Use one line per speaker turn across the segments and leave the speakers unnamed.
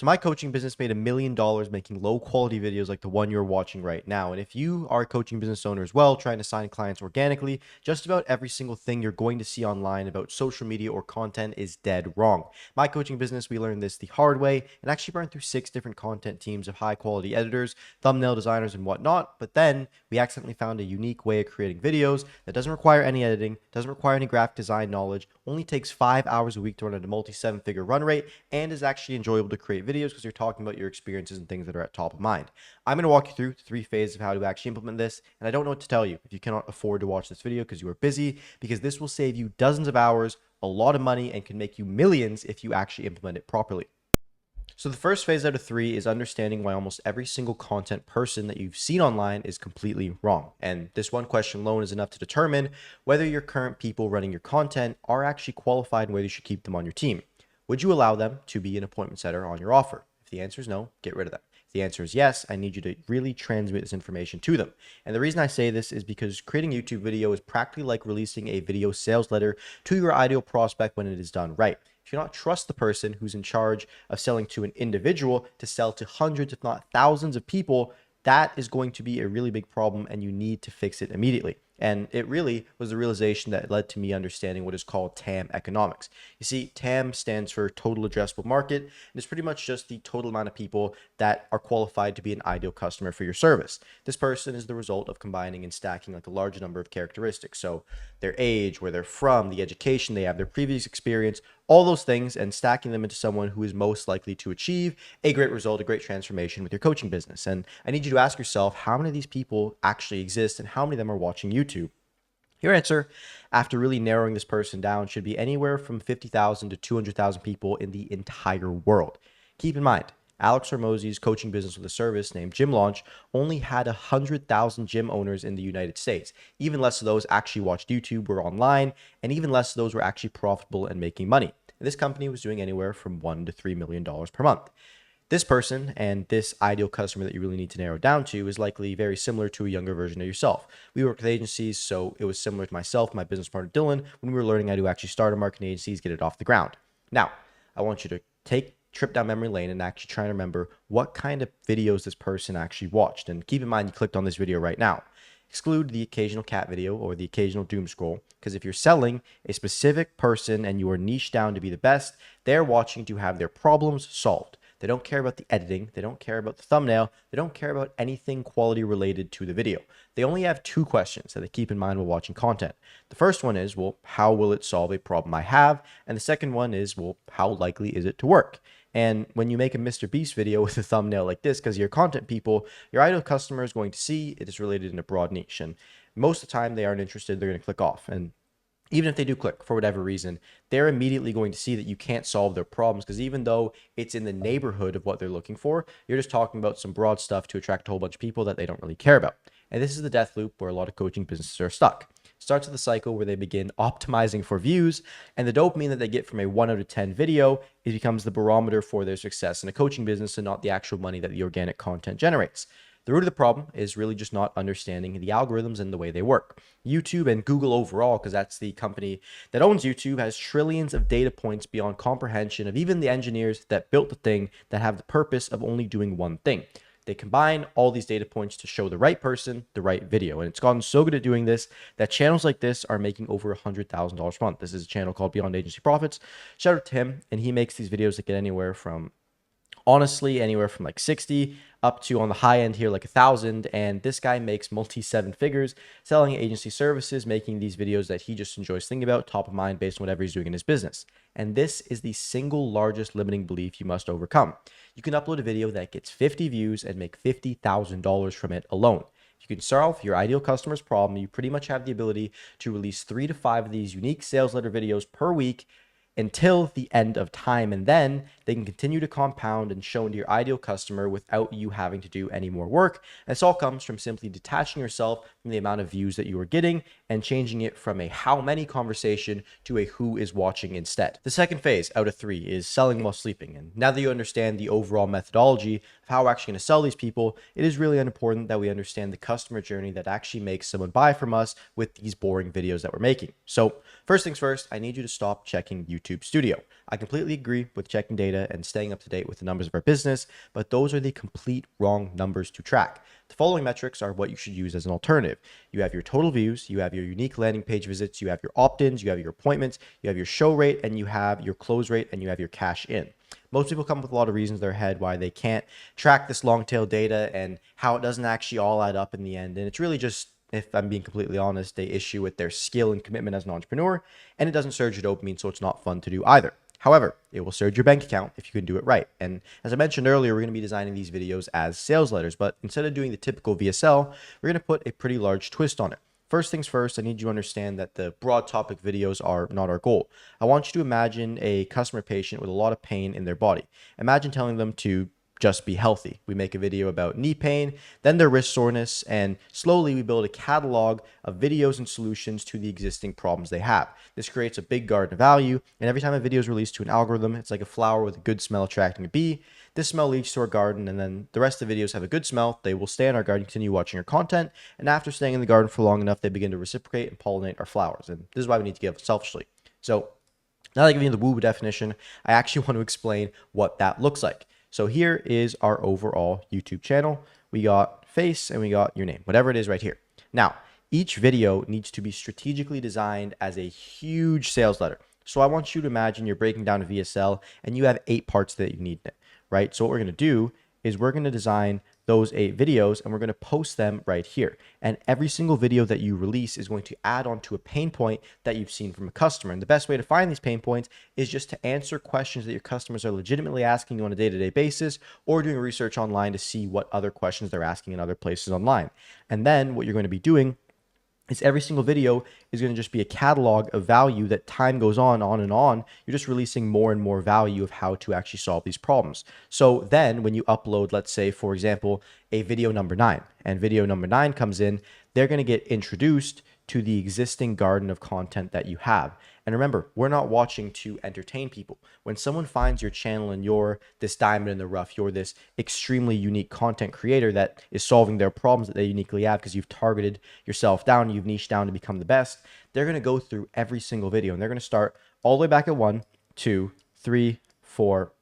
So my coaching business made $1 million making low quality videos like the one you're watching right now. And if you are a coaching business owner as well, trying to sign clients organically, just about every single thing you're going to see online about social media or content is dead wrong. My coaching business, we learned this the hard way and actually burned through 6 different content teams of high quality editors, thumbnail designers, and whatnot. But then we accidentally found a unique way of creating videos that doesn't require any editing, doesn't require any graphic design knowledge, only takes 5 hours a week to run at a multi 7 figure run rate, and is actually enjoyable to create videos because you're talking about your experiences and things that are at top of mind. I'm going to walk you through 3 phases of how to actually implement this, and I don't know what to tell you if you cannot afford to watch this video because you are busy, because this will save you dozens of hours, a lot of money, and can make you millions if you actually implement it properly. So the first phase out of 3 is understanding why almost every single content person that you've seen online is completely wrong. And this one question alone is enough to determine whether your current people running your content are actually qualified and whether you should keep them on your team. Would you allow them to be an appointment setter on your offer? If the answer is no, get rid of them. If the answer is yes, I need you to really transmit this information to them. And the reason I say this is because creating a YouTube video is practically like releasing a video sales letter to your ideal prospect when it is done right. If you not trust the person who's in charge of selling to an individual to sell to hundreds, if not thousands of people, that is going to be a really big problem and you need to fix it immediately. And it really was the realization that led to me understanding what is called TAM economics. You see, TAM stands for total addressable market, and it's pretty much just the total amount of people that are qualified to be an ideal customer for your service. This person is the result of combining and stacking like a large number of characteristics. So their age, where they're from, the education they have, their previous experience, all those things, and stacking them into someone who is most likely to achieve a great result, a great transformation with your coaching business. And I need you to ask yourself, how many of these people actually exist and how many of them are watching YouTube? Your answer, after really narrowing this person down, should be anywhere from 50,000 to 200,000 people in the entire world. Keep in mind, Alex Hormozi's coaching business with a service named Gym Launch only had 100,000 gym owners in the United States. Even less of those actually watched YouTube, were online, and even less of those were actually profitable and making money. And this company was doing anywhere from $1 to $3 million per month. This person and this ideal customer that you really need to narrow down to is likely very similar to a younger version of yourself. We work with agencies, so it was similar to myself, my business partner Dylan, when we were learning how to actually start a marketing agency, get it off the ground. Now, I want you to take a trip down memory lane and actually try to remember what kind of videos this person actually watched. And keep in mind, you clicked on this video right now. Exclude the occasional cat video or the occasional doom scroll, because if you're selling a specific person and you are niche down to be the best, they're watching to have their problems solved. They don't care about the editing. They don't care about the thumbnail. They don't care about anything quality related to the video. They only have 2 questions that they keep in mind while watching content. The first one is, well, how will it solve a problem I have? And the second one is, well, how likely is it to work? And when you make a Mr. Beast video with a thumbnail like this, because you're content people, your ideal customer is going to see it is related in a broad niche. And most of the time they aren't interested, they're going to click off. And even if they do click for whatever reason, they're immediately going to see that you can't solve their problems, because even though it's in the neighborhood of what they're looking for, you're just talking about some broad stuff to attract a whole bunch of people that they don't really care about. And this is the death loop where a lot of coaching businesses are stuck. It starts with a cycle where they begin optimizing for views, and the dopamine that they get from a 1 out of 10 video, it becomes the barometer for their success in a coaching business and not the actual money that the organic content generates. The root of the problem is really just not understanding the algorithms and the way they work. YouTube and Google overall, because that's the company that owns YouTube, has trillions of data points beyond comprehension of even the engineers that built the thing that have the purpose of only doing one thing. They combine all these data points to show the right person the right video. And it's gotten so good at doing this that channels like this are making over $100,000 per month. This is a channel called Beyond Agency Profits. Shout out to him. And he makes these videos that get anywhere from, honestly, anywhere from like 60 up to, on the high end here, like 1,000. And this guy makes multi 7 figures selling agency services, making these videos that he just enjoys thinking about, top of mind based on whatever he's doing in his business. And this is the single largest limiting belief you must overcome. You can upload a video that gets 50 views and make $50,000 from it alone. If you can solve your ideal customer's problem, you pretty much have the ability to release 3 to 5 of these unique sales letter videos per week until the end of time, and then they can continue to compound and show into your ideal customer without you having to do any more work. And this all comes from simply detaching yourself from the amount of views that you are getting and changing it from a how many conversation to a who is watching instead. The second phase out of 3 is selling while sleeping. And now that you understand the overall methodology of how we're actually going to sell these people, it is really important that we understand the customer journey that actually makes someone buy from us with these boring videos that we're making. So first things first, I need you to stop checking YouTube Studio. I completely agree with checking data and staying up to date with the numbers of our business, but those are the complete wrong numbers to track. The following metrics are what you should use as an alternative. You have your total views, you have your unique landing page visits, you have your opt-ins, you have your appointments, you have your show rate, and you have your close rate, and you have your cash in. Most people come up with a lot of reasons in their head why they can't track this long tail data and how it doesn't actually all add up in the end. And it's really just, if I'm being completely honest, they issue with their skill and commitment as an entrepreneur, and it doesn't surge your dopamine, so it's not fun to do either. However, it will surge your bank account if you can do it right. And as I mentioned earlier, we're going to be designing these videos as sales letters, but instead of doing the typical VSL, we're going to put a pretty large twist on it. First things first, I need you to understand that the broad topic videos are not our goal. I want you to imagine a customer patient with a lot of pain in their body. Imagine telling them to just be healthy. We make a video about knee pain, then their wrist soreness, and slowly we build a catalog of videos and solutions to the existing problems they have. This creates a big garden of value, and every time a video is released to an algorithm, it's like a flower with a good smell attracting a bee. This smell leads to our garden, and then the rest of the videos have a good smell. They will stay in our garden, continue watching our content, and after staying in the garden for long enough, they begin to reciprocate and pollinate our flowers. And this is why we need to give selfishly. So now that I've given you the woo definition, I actually want to explain what that looks like. So here is our overall YouTube channel. We got face and we got your name, whatever it is right here. Now, each video needs to be strategically designed as a huge sales letter. So I want you to imagine you're breaking down a VSL and you have 8 parts that you need in it, right? So what we're going to do is we're going to design those 8 videos and we're going to post them right here. And every single video that you release is going to add on to a pain point that you've seen from a customer. And the best way to find these pain points is just to answer questions that your customers are legitimately asking you on a day-to-day basis, or doing research online to see what other questions they're asking in other places online. And then what you're going to be doing is every single video is going to just be a catalog of value that time goes on and on. You're just releasing more and more value of how to actually solve these problems. So then when you upload, let's say, for example, a video number 9, and video number 9 comes in, they're going to get introduced to the existing garden of content that you have. And remember, we're not watching to entertain people. When someone finds your channel and you're this diamond in the rough, you're this extremely unique content creator that is solving their problems that they uniquely have because you've targeted yourself down, you've niched down to become the best, they're going to go through every single video and they're going to start all the way back at 1, 2, 3, 4,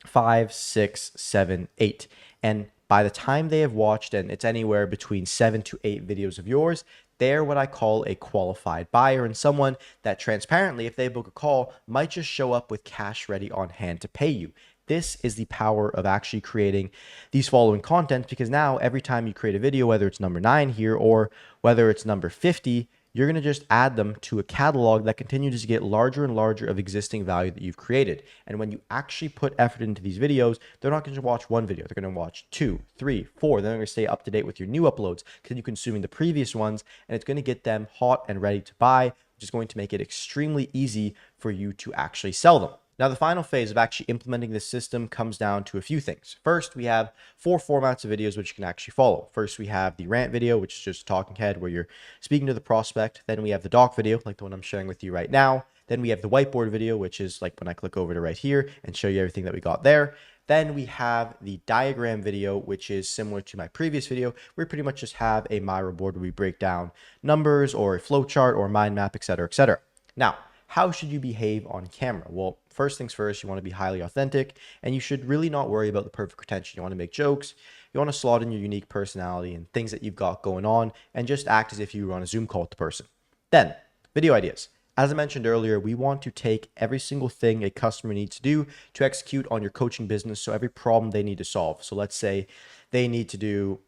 5, 6, 7, 8. And by the time they have watched, and it's anywhere between 7 to 8 videos of yours, they're what I call a qualified buyer, and someone that transparently, if they book a call, might just show up with cash ready on hand to pay you. This is the power of actually creating these following content, because now every time you create a video, whether it's number 9 here or whether it's number 50, you're going to just add them to a catalog that continues to get larger and larger of existing value that you've created. And when you actually put effort into these videos, they're not going to watch one video. They're going to watch 2, 3, 4. Then they're going to stay up to date with your new uploads, continue consuming the previous ones, and it's going to get them hot and ready to buy, which is going to make it extremely easy for you to actually sell them. Now, the final phase of actually implementing this system comes down to a few things. First, we have 4 formats of videos which you can actually follow. First, we have the rant video, which is just talking head where you're speaking to the prospect. Then we have the doc video, like the one I'm sharing with you right now. Then we have the whiteboard video, which is like when I click over to right here and show you everything that we got there. Then we have the diagram video, which is similar to my previous video. We pretty much just have a Miro board where we break down numbers or a flow chart or a mind map, etc., etc. Now, how should you behave on camera? Well, first things first, you want to be highly authentic, and you should really not worry about the perfect retention. You want to make jokes, you want to slot in your unique personality and things that you've got going on, and just act as if you were on a Zoom call with the person. Then, video ideas. As I mentioned earlier, we want to take every single thing a customer needs to do to execute on your coaching business, so every problem they need to solve. So let's say they need to do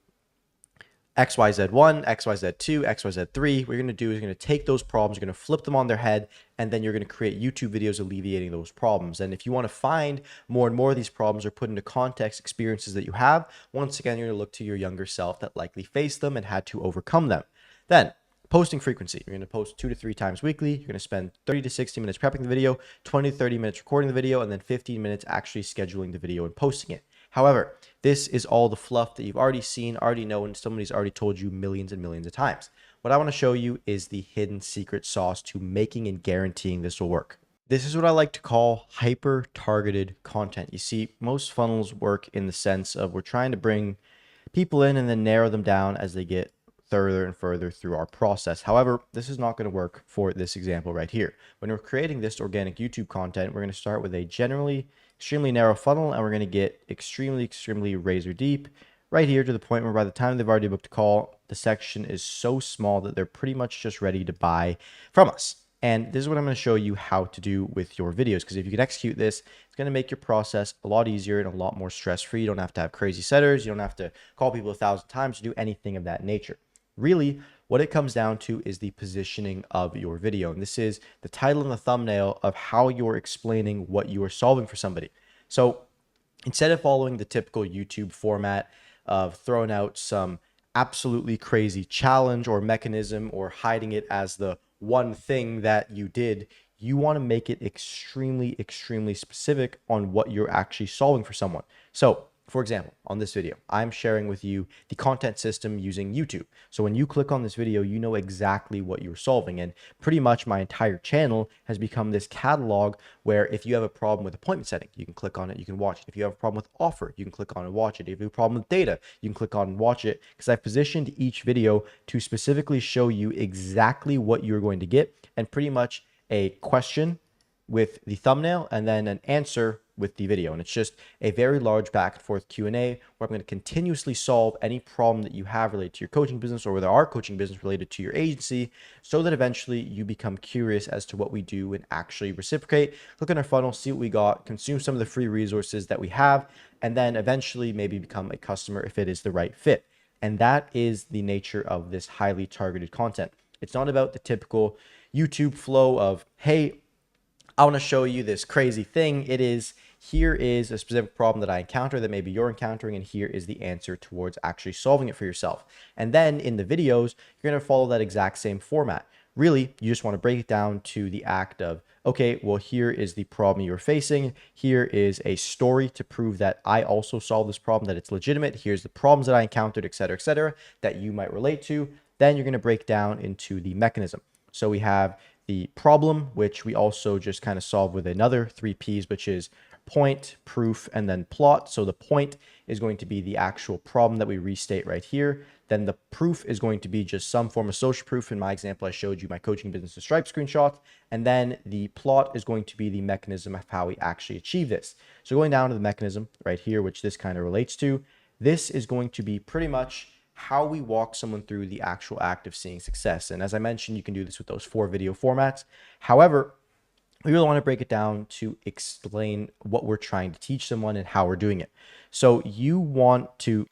XYZ1, XYZ2, XYZ3. What you're going to do is you're going to take those problems, you're going to flip them on their head, and then you're going to create YouTube videos alleviating those problems. And if you want to find more and more of these problems or put into context experiences that you have, once again, you're going to look to your younger self that likely faced them and had to overcome them. Then, posting frequency. You're going to post 2 to 3 times weekly. You're going to spend 30 to 60 minutes prepping the video, 20 to 30 minutes recording the video, and then 15 minutes actually scheduling the video and posting it. However, this is all the fluff that you've already seen, already know, and somebody's already told you millions and millions of times. What I want to show you is the hidden secret sauce to making and guaranteeing this will work. This is what I like to call hyper-targeted content. You see, most funnels work in the sense of we're trying to bring people in and then narrow them down as they get further and further through our process. However, this is not going to work for this example right here. When we're creating this organic YouTube content, we're going to start with a generally extremely narrow funnel, and we're going to get extremely razor deep right here to the point where by the time they've already booked a call, the section is so small that they're pretty much just ready to buy from us. And this is what I'm going to show you how to do with your videos, because if you can execute this, it's going to make your process a lot easier and a lot more stress-free. You don't have to have crazy setters. You don't have to call people 1,000 times to do anything of that nature. Really, what it comes down to is the positioning of your video. And this is the title and the thumbnail of how you're explaining what you are solving for somebody. So instead of following the typical YouTube format of throwing out some absolutely crazy challenge or mechanism or hiding it as the one thing that you did, you want to make it extremely specific on what you're actually solving for someone. So for example, on this video, I'm sharing with you the content system using YouTube. So when you click on this video, you know exactly what you're solving. And pretty much my entire channel has become this catalog where if you have a problem with appointment setting, you can click on it, you can watch it. If you have a problem with offer, you can click on and watch it. If you have a problem with data, you can click on and watch it, because I've positioned each video to specifically show you exactly what you're going to get, and pretty much a question with the thumbnail and then an answer with the video. And it's just a very large back and forth Q&A where I'm going to continuously solve any problem that you have related to your coaching business or with our coaching business related to your agency, so that eventually you become curious as to what we do and actually reciprocate. Look in our funnel, see what we got, consume some of the free resources that we have, and then eventually maybe become a customer if it is the right fit. And that is the nature of this highly targeted content. It's not about the typical YouTube flow of, hey, I want to show you this crazy thing. It is, here is a specific problem that I encounter that maybe you're encountering, and here is the answer towards actually solving it for yourself. And then in the videos, you're going to follow that exact same format. Really, you just want to break it down to the act of, okay, well, here is the problem you're facing. Here is a story to prove that I also solved this problem, that it's legitimate. Here's the problems that I encountered, et cetera, that you might relate to. Then you're going to break down into the mechanism. So we have the problem, which we also just kind of solve with another 3 Ps, which is point, proof, and then plot. So the point is going to be the actual problem that we restate right here. Then the proof is going to be just some form of social proof. In my example, I showed you my coaching business to Stripe screenshot. And then the plot is going to be the mechanism of how we actually achieve this. So going down to the mechanism right here, which this kind of relates to, this is going to be pretty much how we walk someone through the actual act of seeing success. And as I mentioned, you can do this with those 4 video formats. However, we really want to break it down to explain what we're trying to teach someone and how we're doing it. So you want to,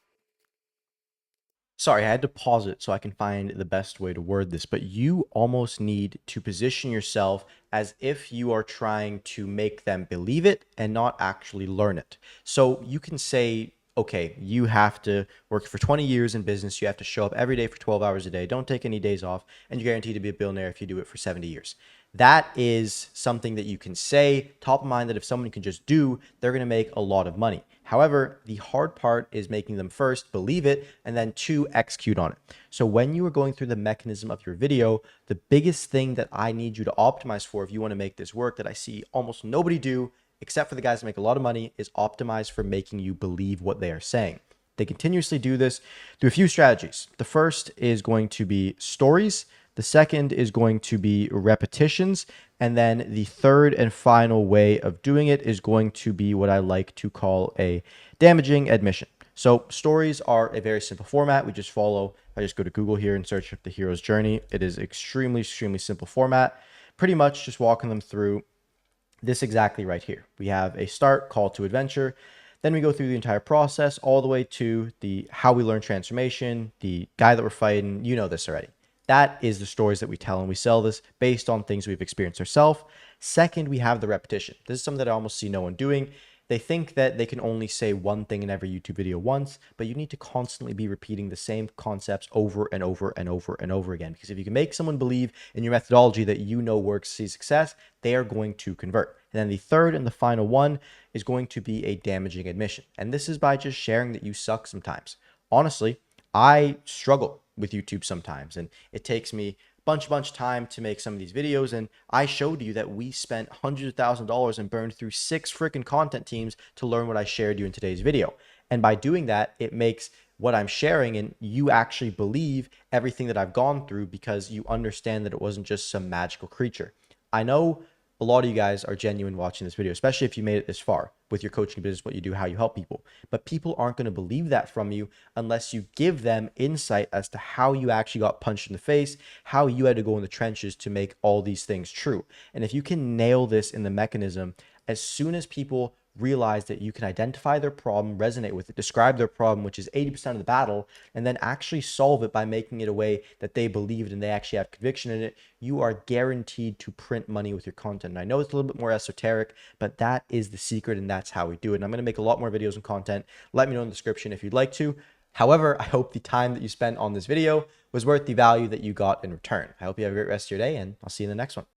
sorry, I had to pause it so I can find the best way to word this, but you almost need to position yourself as if you are trying to make them believe it and not actually learn it. So you can say, okay, you have to work for 20 years in business. You have to show up every day for 12 hours a day. Don't take any days off, and you're guaranteed to be a billionaire if you do it for 70 years. That is something that you can say top of mind, that if someone can just do, they're going to make a lot of money. However, the hard part is making them first believe it and then 2, execute on it. So when you are going through the mechanism of your video, the biggest thing that I need you to optimize for if you want to make this work, that I see almost nobody do except for the guys that make a lot of money, is optimize for making you believe what they are saying. They continuously do this through a few strategies. The first is going to be stories. The second is going to be repetitions. And then the third and final way of doing it is going to be what I like to call a damaging admission. So stories are a very simple format. We just follow, I just go to Google here and search the hero's journey. It is extremely simple format. Pretty much just walking them through this exactly right here. We have a start, call to adventure. Then we go through the entire process all the way to the how we learn transformation, the guy that we're fighting. You know this already. That is the stories that we tell, and we sell this based on things we've experienced ourselves. Second, we have the repetition. This is something that I almost see no one doing. They think that they can only say one thing in every YouTube video once, but you need to constantly be repeating the same concepts over and over again. Because if you can make someone believe in your methodology that you know works, see success, they are going to convert. And then the third and the final one is going to be a damaging admission. And this is by just sharing that you suck sometimes. Honestly, I struggle with YouTube sometimes, and it takes me bunch of time to make some of these videos. And I showed you that we spent hundreds of thousands of dollars and burned through 6 freaking content teams to learn what I shared you in today's video. And by doing that, it makes what I'm sharing and you actually believe everything that I've gone through, because you understand that it wasn't just some magical creature. I know a lot of you guys are genuine watching this video, especially if you made it this far with your coaching business, what you do, how you help people. But people aren't going to believe that from you unless you give them insight as to how you actually got punched in the face, how you had to go in the trenches to make all these things true. And if you can nail this in the mechanism, as soon as people realize that you can identify their problem, resonate with it, describe their problem, which is 80% of the battle, and then actually solve it by making it a way that they believed and they actually have conviction in it, you are guaranteed to print money with your content. And I know it's a little bit more esoteric, but that is the secret, and that's how we do it. And I'm going to make a lot more videos and content. Let me know in the description if you'd like to. However, I hope the time that you spent on this video was worth the value that you got in return. I hope you have a great rest of your day, and I'll see you in the next one.